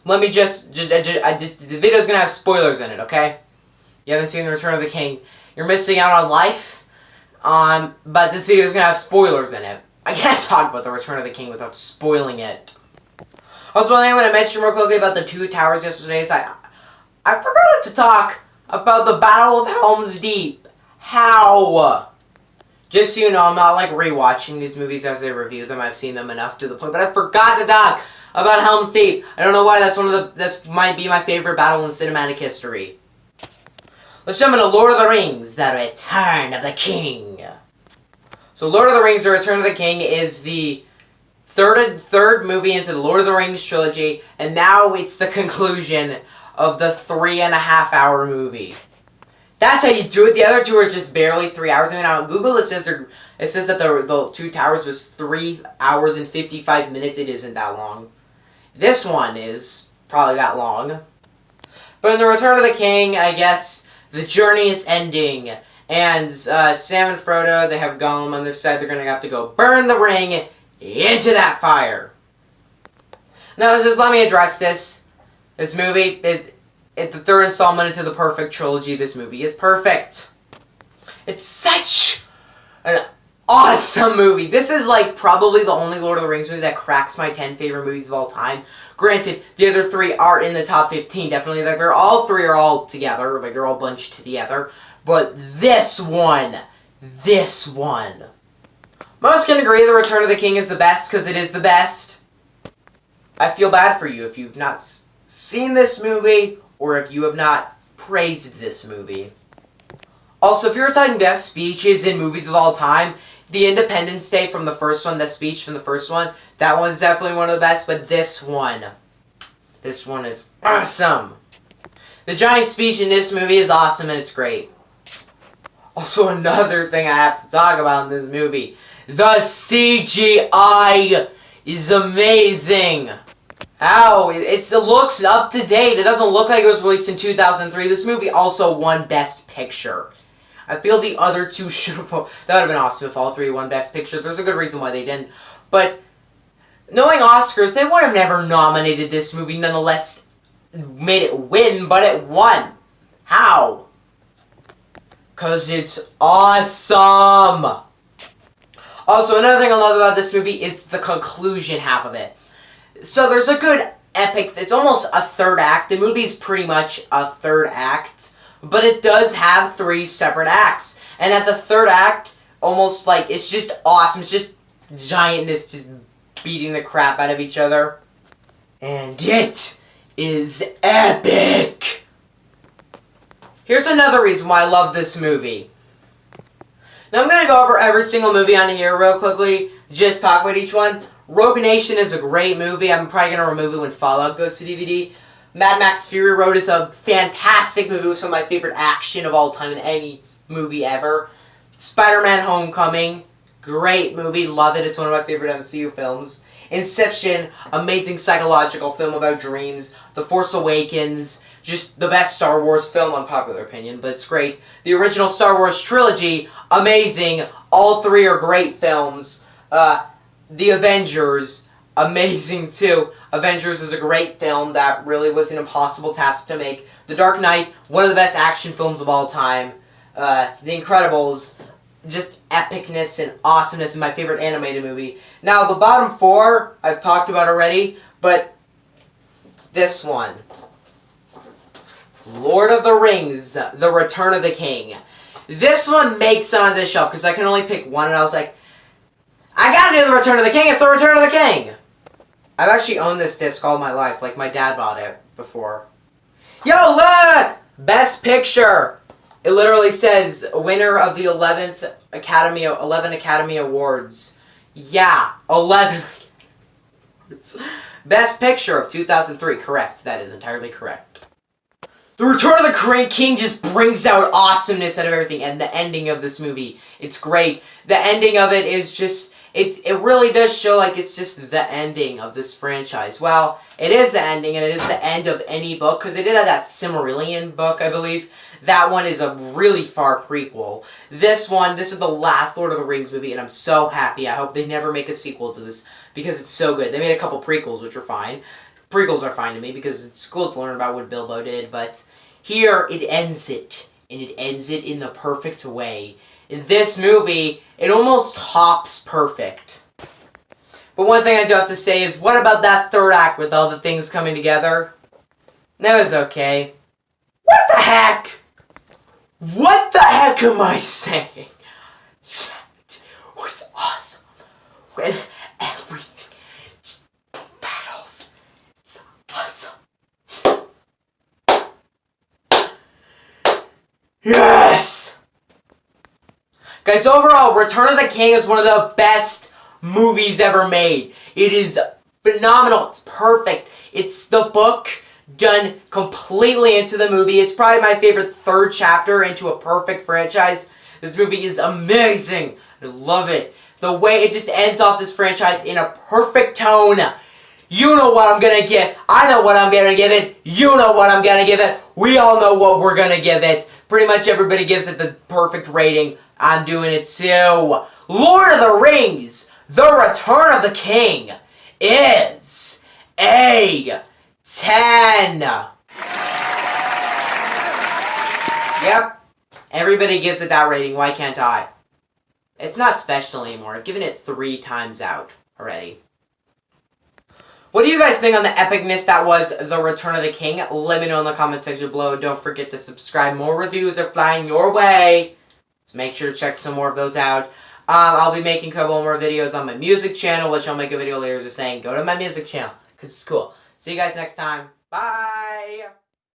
let me the video's gonna have spoilers in it, okay? You haven't seen The Return of the King, you're missing out on life. But this video's gonna have spoilers in it. I can't talk about The Return of the King without spoiling it. Also, one thing I'm gonna mention real quickly about the Two Towers yesterday is I forgot to talk about the Battle of Helm's Deep. How? Just so you know, I'm not like rewatching these movies as I review them. I've seen them enough to the point, but I forgot to talk about Helm's Deep. I don't know why. This might be my favorite battle in cinematic history. Let's jump into Lord of the Rings: The Return of the King. So, Lord of the Rings: The Return of the King is the third movie into the Lord of the Rings trilogy, and now it's the conclusion of the 3.5-hour movie. That's how you do it. The other two are just barely 3 hours. I mean, on Google it says that the Two Towers was 3 hours and 55 minutes. It isn't that long. This one is probably that long. But in The Return of the King, I guess the journey is ending. And Sam and Frodo, they have Gollum on their side. They're going to have to go burn the ring into that fire. Now, just let me address this. This movie is the third installment into the perfect trilogy. This movie is perfect. It's such an awesome movie. This is like probably the only Lord of the Rings movie that cracks my 10 favorite movies of all time. Granted, the other three are in the top 15, definitely. Like, all three are all together. Like, they're all bunched together. But this one. Most can agree The Return of the King is the best because it is the best. I feel bad for you if you've not seen this movie or if you have not praised this movie. Also, if you're talking best speeches in movies of all time, the Independence Day from the first one, the speech from the first one, that one's definitely one of the best, but this one is awesome. The giant speech in this movie is awesome and it's great. Also, another thing I have to talk about in this movie, the CGI is amazing. Ow, it looks up to date. It doesn't look like it was released in 2003. This movie also won Best Picture. I feel the other two should have... That would have been awesome if all three won Best Picture. There's a good reason why they didn't. But, knowing Oscars, they would have never nominated this movie, nonetheless made it win, but it won. How? Because it's awesome. Also, another thing I love about this movie is the conclusion half of it. So there's a good epic, it's almost a third act. The movie is pretty much a third act, but it does have 3 separate acts. And at the third act, almost like, it's just awesome. It's just giantness just beating the crap out of each other. And it is epic. Here's another reason why I love this movie. Now I'm going to go over every single movie on here real quickly, just talk about each one. Rogue Nation is a great movie. I'm probably going to remove it when Fallout goes to DVD. Mad Max Fury Road is a fantastic movie with some of my favorite action of all time in any movie ever. Spider-Man Homecoming, great movie, love it. It's one of my favorite MCU films. Inception, amazing psychological film about dreams. The Force Awakens, just the best Star Wars film, unpopular opinion, but it's great. The original Star Wars trilogy, amazing. All 3 are great films. The Avengers, amazing too. Avengers is a great film that really was an impossible task to make. The Dark Knight, one of the best action films of all time. The Incredibles, just epicness and awesomeness in my favorite animated movie. Now, the bottom 4, I've talked about already, but this one. Lord of the Rings, The Return of the King. This one makes it on this shelf, because I can only pick one, and I was like, I gotta do The Return of the King, it's The Return of the King! I've actually owned this disc all my life, like my dad bought it before. Yo, look! Best Picture! It literally says, winner of the 11 Academy Awards. Yeah, 11 Awards. Best Picture of 2003, correct. That is entirely correct. The Return of the King just brings out awesomeness out of everything, and the ending of this movie, it's great. The ending of it is just... It really does show like it's just the ending of this franchise. Well, it is the ending, and it is the end of any book, because they did have that Silmarillion book, I believe. That one is a really far prequel. This is the last Lord of the Rings movie, and I'm so happy. I hope they never make a sequel to this, because it's so good. They made a couple prequels, which are fine. Prequels are fine to me because it's cool to learn about what Bilbo did, but here it ends it, and it ends it in the perfect way. In this movie, it almost tops perfect. But one thing I do have to say is, what about that third act with all the things coming together? That was okay. What the heck? What the heck am I saying? That was awesome. When everything just battles. It's awesome. Yes! Guys, overall, Return of the King is one of the best movies ever made. It is phenomenal. It's perfect. It's the book done completely into the movie. It's probably my favorite third chapter into a perfect franchise. This movie is amazing. I love it. The way it just ends off this franchise in a perfect tone. You know what I'm gonna give. I know what I'm gonna give it. You know what I'm gonna give it. We all know what we're gonna give it. Pretty much everybody gives it the perfect rating. I'm doing it too. Lord of the Rings, The Return of the King is a 10. Yep. Everybody gives it that rating. Why can't I? It's not special anymore. I've given it 3 times out already. What do you guys think on the epicness that was The Return of the King? Let me know in the comment section below. Don't forget to subscribe. More reviews are flying your way. So make sure to check some more of those out. I'll be making a couple more videos on my music channel, which I'll make a video later just saying, go to my music channel, because it's cool. See you guys next time. Bye!